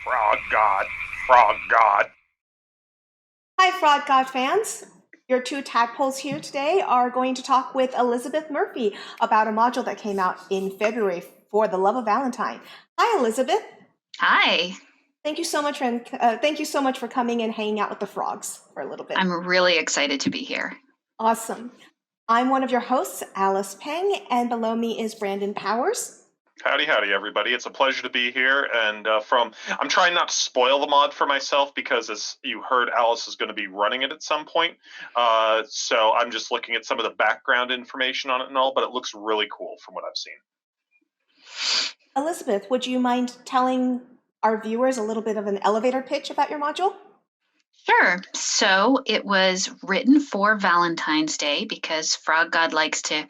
Frog God, Frog God. Hi, Fraud God fans. Your two tadpoles here today are going to talk with Elizabeth Murphy about a module that came out in February for the Love of Valentine. Hi, Elizabeth. Hi, Thank you so much for coming and hanging out with the frogs for a little bit. I'm really excited to be here. Awesome. I'm one of your hosts, Alice Peng, and below me is Brandon Powers. Howdy, howdy, everybody. It's a pleasure to be here. And I'm trying not to spoil the mod for myself because, as you heard, Alice is going to be running it at some point. So I'm just looking at some of the background information on it and all, but it looks really cool from what I've seen. Elizabeth, would you mind telling our viewers a little bit of an elevator pitch about your module? Sure. So it was written for Valentine's Day because Frog God likes to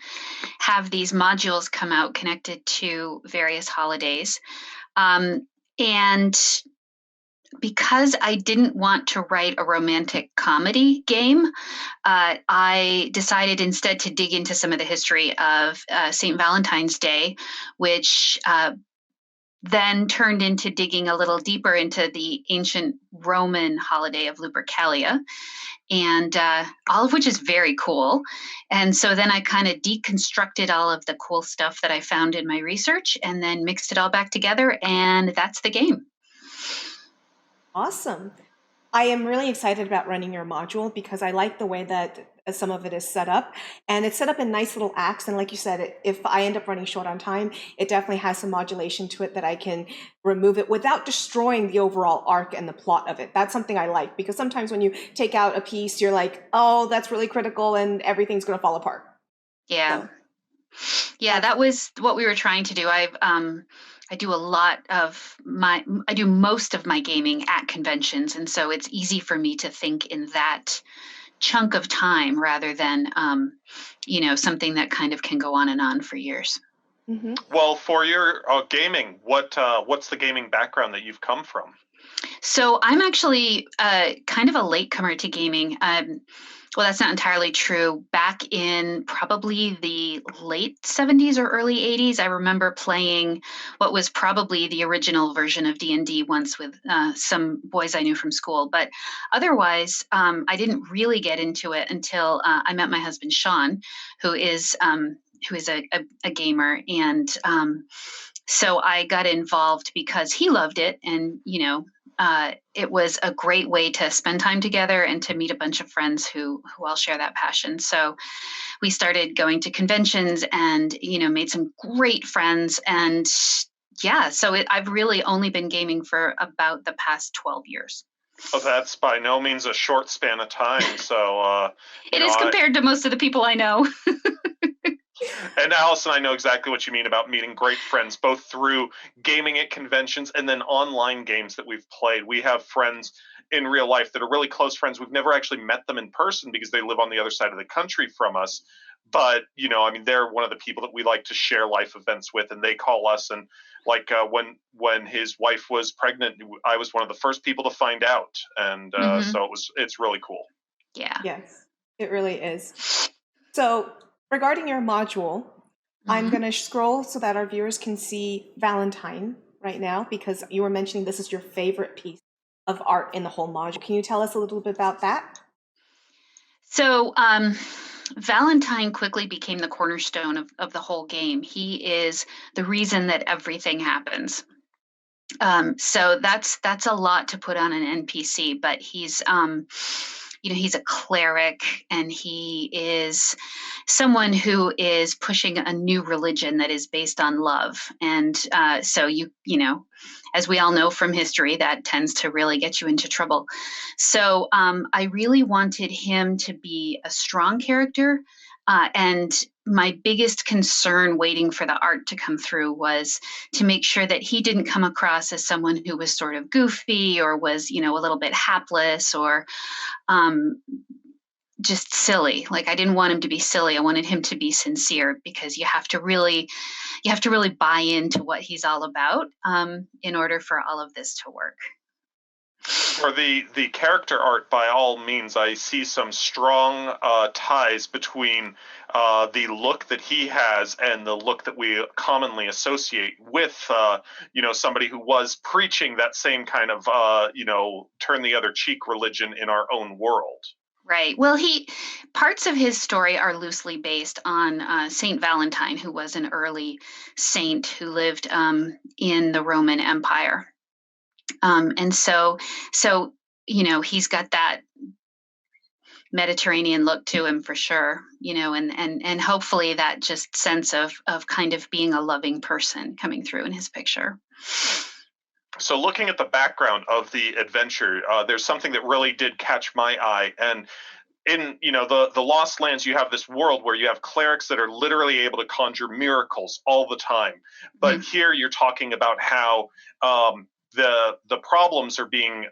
have these modules come out connected to various holidays. And because I didn't want to write a romantic comedy game, I decided instead to dig into some of the history of St. Valentine's Day, which then turned into digging a little deeper into the ancient Roman holiday of Lupercalia, and all of which is very cool. And so then I kind of deconstructed all of the cool stuff that I found in my research and then mixed it all back together, and that's the game. Awesome. I am really excited about running your module because I like the way that some of it is set up. And it's set up in nice little acts. And like you said, if I end up running short on time, it definitely has some modulation to it that I can remove it without destroying the overall arc and the plot of it. That's something I like because sometimes when you take out a piece, you're like, oh, that's really critical and everything's going to fall apart. Yeah. So, Yeah, that was what we were trying to do. I do I do most of my gaming at conventions, and so it's easy for me to think in that chunk of time rather than something that kind of can go on and on for years. mm-hmm. Well, for your gaming, what's the gaming background that you've come from? So I'm actually kind of a latecomer to gaming. Well, that's not entirely true. Back in probably the late 70s or early 80s, I remember playing what was probably the original version of D&D once with some boys I knew from school. But otherwise, I didn't really get into it until I met my husband, Sean, who is a gamer. And so I got involved because he loved it. And, it was a great way to spend time together and to meet a bunch of friends who all share that passion. So we started going to conventions and made some great friends. And yeah, so I've really only been gaming for about the past 12 years. Oh, that's by no means a short span of time. So it is compared to most of the people I know. And Alice and I know exactly what you mean about meeting great friends, both through gaming at conventions and then online games that we've played. We have friends in real life that are really close friends. We've never actually met them in person because they live on the other side of the country from us. But, they're one of the people that we like to share life events with, and they call us. And like when his wife was pregnant, I was one of the first people to find out. And so it's really cool. Yeah. Yes, it really is. So regarding your module, I'm going to scroll so that our viewers can see Valentine right now because you were mentioning this is your favorite piece of art in the whole module. Can you tell us a little bit about that? So Valentine quickly became the cornerstone of the whole game. He is the reason that everything happens. So that's a lot to put on an NPC, but he's he's a cleric and he is someone who is pushing a new religion that is based on love. And so as we all know from history, that tends to really get you into trouble. So I really wanted him to be a strong character. And my biggest concern waiting for the art to come through was to make sure that he didn't come across as someone who was sort of goofy or was, a little bit hapless or just silly. Like I didn't want him to be silly. I wanted him to be sincere because you have to really buy into what he's all about in order for all of this to work. For the character art, by all means, I see some strong ties between the look that he has and the look that we commonly associate with, somebody who was preaching that same kind of, turn the other cheek religion in our own world. Right. Well, parts of his story are loosely based on Saint Valentine, who was an early saint who lived in the Roman Empire. And so he's got that Mediterranean look to him for sure, and hopefully that just sense of kind of being a loving person coming through in his picture. So, looking at the background of the adventure, there's something that really did catch my eye, and in the Lost Lands, you have this world where you have clerics that are literally able to conjure miracles all the time. But Mhm. here, you're talking about how the problems are being.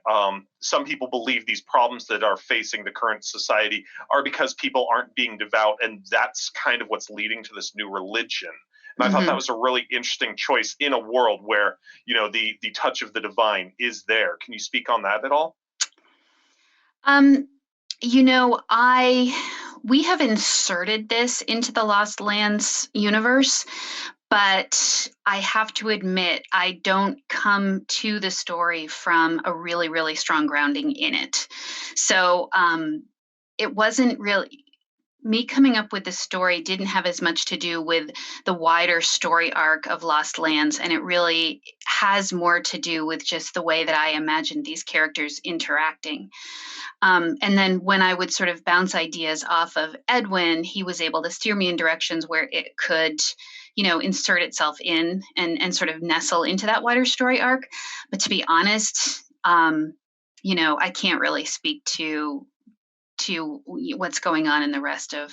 Some people believe these problems that are facing the current society are because people aren't being devout, and that's kind of what's leading to this new religion. And I thought that Mhm. was a really interesting choice in a world where the touch of the divine is there. Can you speak on that at all? Um, I we have inserted this into the Lost Lands universe, but I have to admit I don't come to the story from a really, really strong grounding in it. So it wasn't really me coming up with the story didn't have as much to do with the wider story arc of Lost Lands, and it really has more to do with just the way that I imagined these characters interacting. And then when I would sort of bounce ideas off of Edwin, he was able to steer me in directions where it could, insert itself in and sort of nestle into that wider story arc. But to be honest, I can't really speak to what's going on in the rest of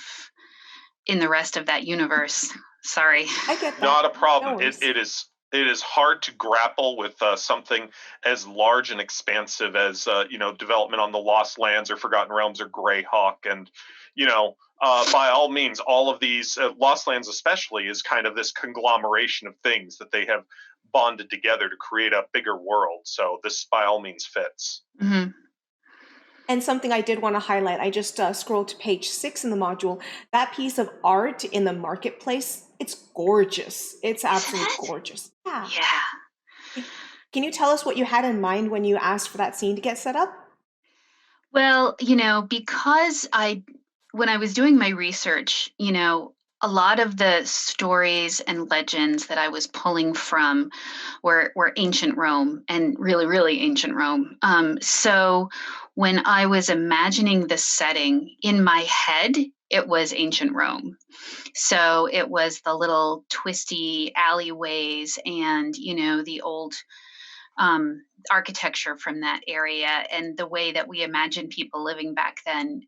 that universe. Sorry. I get that. Not a No problem. It, worries. it is it is hard to grapple with something as large and expansive as development on the Lost Lands or Forgotten Realms or Greyhawk, and by all means, all of these Lost Lands especially is kind of this conglomeration of things that they have bonded together to create a bigger world. So this by all means fits. Mhm. And something I did want to highlight, I just scrolled to page 6 in the module. That piece of art in the marketplace, it's gorgeous. It's Isn't absolutely it? gorgeous. Yeah. Yeah. Can you tell us what you had in mind when you asked for that scene to get set up? Well, because when I was doing my research, a lot of the stories and legends that I was pulling from were ancient Rome and really, really ancient Rome. So when I was imagining the setting in my head, it was ancient Rome. So it was the little twisty alleyways and, the old architecture from that area and the way that we imagine people living back then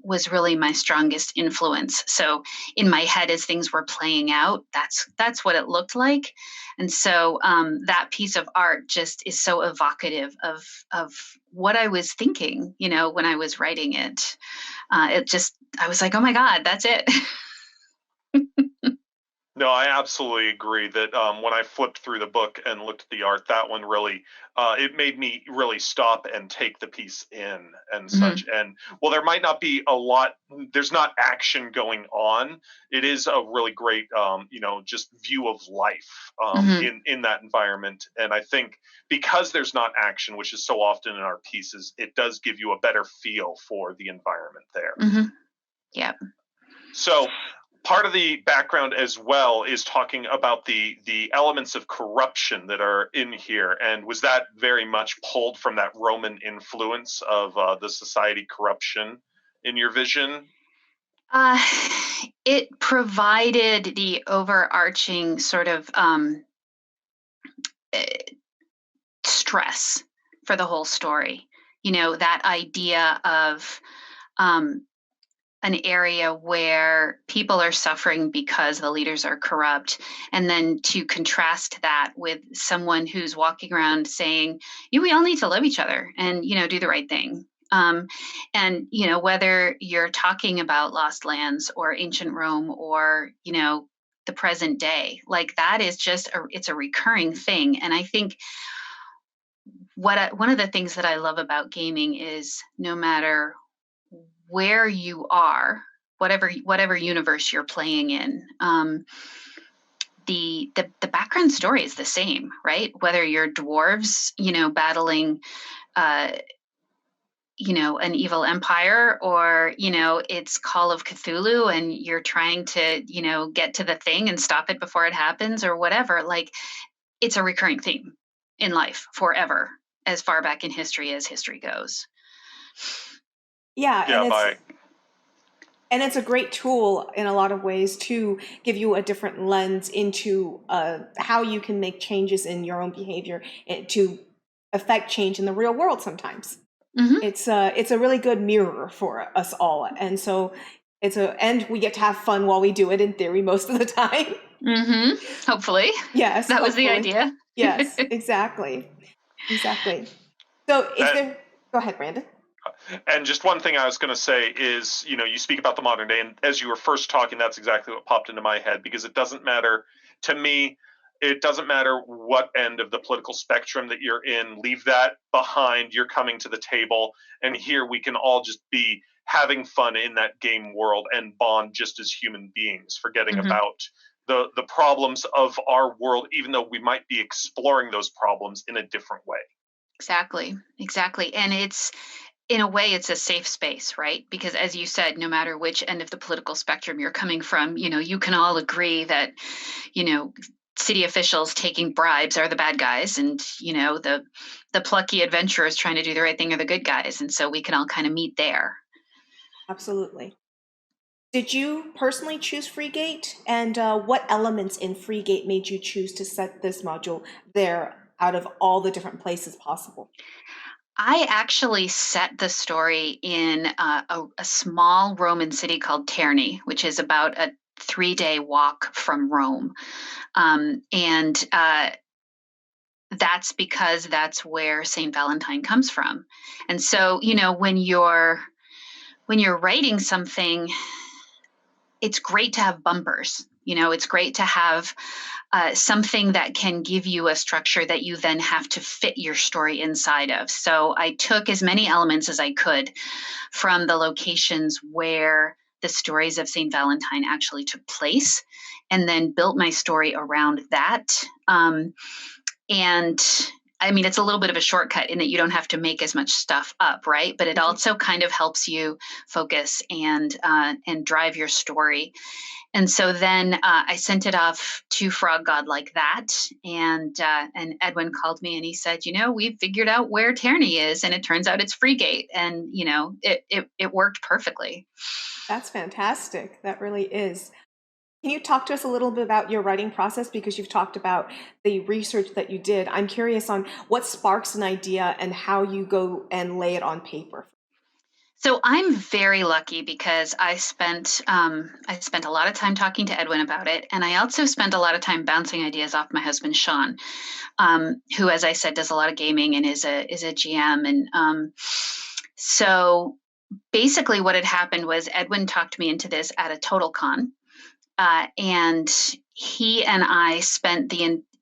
was really my strongest influence. So in my head, as things were playing out, that's what it looked like, and so that piece of art just is so evocative of what I was thinking. When I was writing it, I was like, oh my god, that's it. No, I absolutely agree that when I flipped through the book and looked at the art, that one really, it made me really stop and take the piece in and such. Hmm. And well, there might not be a lot, there's not action going on. It is a really great, just view of life Hmm. in that environment. And I think because there's not action, which is so often in our pieces, it does give you a better feel for the environment there. Hmm. Yeah. So part of the background as well is talking about the elements of corruption that are in here, and was that very much pulled from that Roman influence of the society corruption in your vision? Uh, it provided the overarching sort of eh, stress for the whole story. That idea of um, an area where people are suffering because the leaders are corrupt. And then to contrast that with someone who's walking around saying, we all need to love each other and, do the right thing. And, whether you're talking about Lost Lands or ancient Rome or, the present day, like that is just it's a recurring thing. And I think one of the things that I love about gaming is no matter where you are, whatever universe you're playing in, the background story is the same, right? Whether you're dwarves, battling, uh, an evil empire, or it's Call of Cthulhu and you're trying to get to the thing and stop it before it happens, or whatever. Like, it's a recurring theme in life forever, as far back in history as history goes. Yeah, Yeah, by and it's a great tool in a lot of ways to give you a different lens into how you can make changes in your own behavior to affect change in the real world sometimes. Mm-hmm. It's a really good mirror for us all, and so and we get to have fun while we do it, in theory, most of the time. Mm-hmm. Hopefully. Yes, That was the hopefully. idea. Yes, exactly. So that. go ahead, Brandon. And just one thing I was going to say is, you speak about the modern day, and as you were first talking, that's exactly what popped into my head, because it doesn't matter to me. It doesn't matter what end of the political spectrum that you're in. Leave that behind. You're coming to the table, and here we can all just be having fun in that game world and bond just as human beings, forgetting Mm-hmm. about the problems of our world, even though we might be exploring those problems in a different way. Exactly. And in a way, it's a safe space, right? Because as you said, no matter which end of the political spectrum you're coming from, you can all agree that, you know, city officials taking bribes are the bad guys, and the plucky adventurers trying to do the right thing are the good guys, and so we can all kind of meet there. Absolutely. Did you personally choose Freegate? And what elements in Freegate made you choose to set this module there out of all the different places possible? I actually set the story in a small Roman city called Terni, which is about a 3-day walk from Rome. And that's because that's where St. Valentine comes from. And so, when you're writing something, it's great to have bumpers. It's great to have something that can give you a structure that you then have to fit your story inside of. So I took as many elements as I could from the locations where the stories of St. Valentine actually took place, and then built my story around that. And I mean, it's a little bit of a shortcut in that you don't have to make as much stuff up, right? But it also kind of helps you focus and drive your story. And so then I sent it off to Frog God like that, and Edwin called me and he said, we've figured out where Tierney is, and it turns out it's Freegate, and it worked perfectly. That's fantastic. That really is. Can you talk to us a little bit about your writing process? Because you've talked about the research that you did. I'm curious on what sparks an idea and how you go and lay it on paper. So I'm very lucky because I spent a lot of time talking to Edwin about it, and I also spent a lot of time bouncing ideas off my husband Sean, who, as I said, does a lot of gaming and is a GM. And so basically, what had happened was Edwin talked me into this at a Total Con. And he and I spent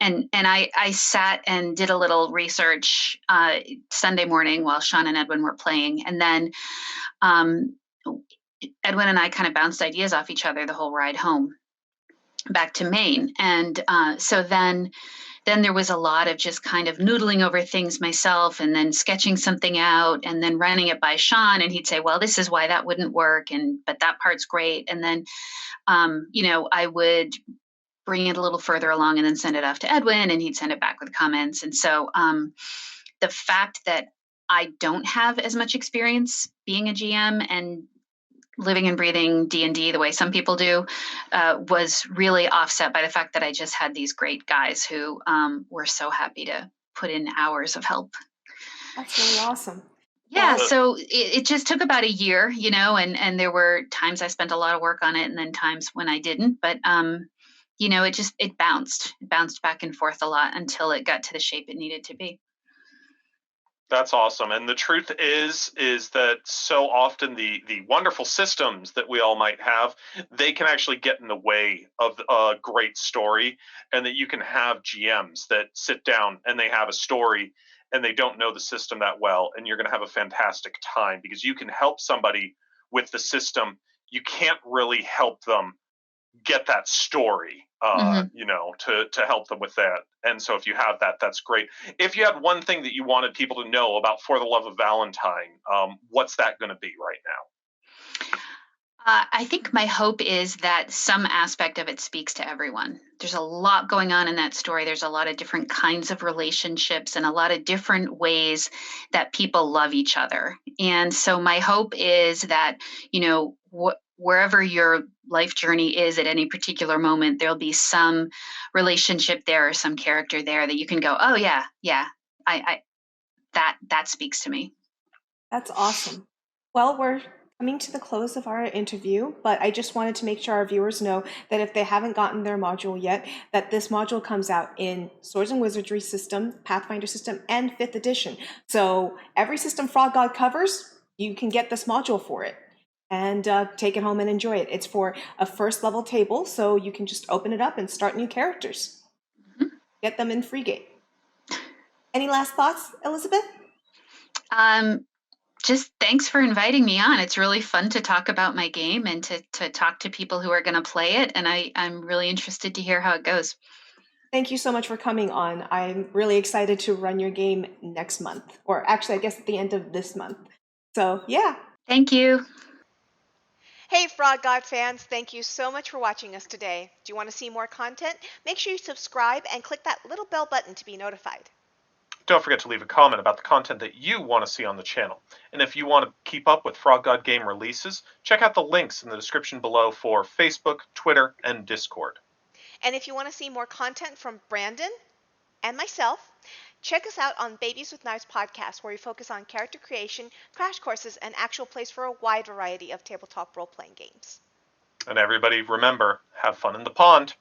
and I sat and did a little research Sunday morning while Sean and Edwin were playing, and then Edwin and I kind of bounced ideas off each other the whole ride home back to Maine. And so then there was a lot of just kind of noodling over things myself, and then sketching something out, and then running it by Sean, and he'd say, well, this is why that wouldn't work, but that part's great. And then I would bring it a little further along and then send it off to Edwin, and he'd send it back with comments. And so the fact that I don't have as much experience being a GM and living and breathing D&D the way some people do was really offset by the fact that I just had these great guys who were so happy to put in hours of help. That's really awesome. Yeah, so it just took about a year, and there were times I spent a lot of work on it, and then times when I didn't. But it bounced back and forth a lot until it got to the shape it needed to be. That's awesome. And the truth is that so often the wonderful systems that we all might have, they can actually get in the way of a great story, and that you can have GMs that sit down and they have a story, and they don't know the system that well, and you're going to have a fantastic time because you can help somebody with the system. You can't really help them get that story, Hmm. to help them with that. And so if you have that, that's great. If you had one thing that you wanted people to know about For the Love of Valentine, what's that going to be right now? I think my hope is that some aspect of it speaks to everyone. There's a lot going on in that story. There's a lot of different kinds of relationships and a lot of different ways that people love each other. And so my hope is that, wherever your life journey is at any particular moment, there'll be some relationship there or some character there that you can go, oh yeah, yeah, I that speaks to me. That's awesome. Well, we're coming to the close of our interview, but I just wanted to make sure our viewers know that if they haven't gotten their module yet, that this module comes out in Swords and Wizardry system, Pathfinder system, and 5th edition. So every system Frog God covers, you can get this module for it and take it home and enjoy it. It's for a first level table, so you can just open it up and start new characters. Mhm. Get them in Freegate. Any last thoughts, Elizabeth? Um, just thanks for inviting me on. It's really fun to talk about my game and to talk to people who are going to play it. And I'm really interested to hear how it goes. Thank you so much for coming on. I'm really excited to run your game next month, or actually, I guess at the end of this month. So, yeah. Thank you. Hey Frog God fans, thank you so much for watching us today. Do you want to see more content? Make sure you subscribe and click that little bell button to be notified. Don't forget to leave a comment about the content that you want to see on the channel. And if you want to keep up with Frog God Game releases, check out the links in the description below for Facebook, Twitter, and Discord. And if you want to see more content from Brandon and myself, check us out on Babies with Knives podcast, where we focus on character creation, crash courses, and actual plays for a wide variety of tabletop role-playing games. And everybody, remember, have fun in the pond.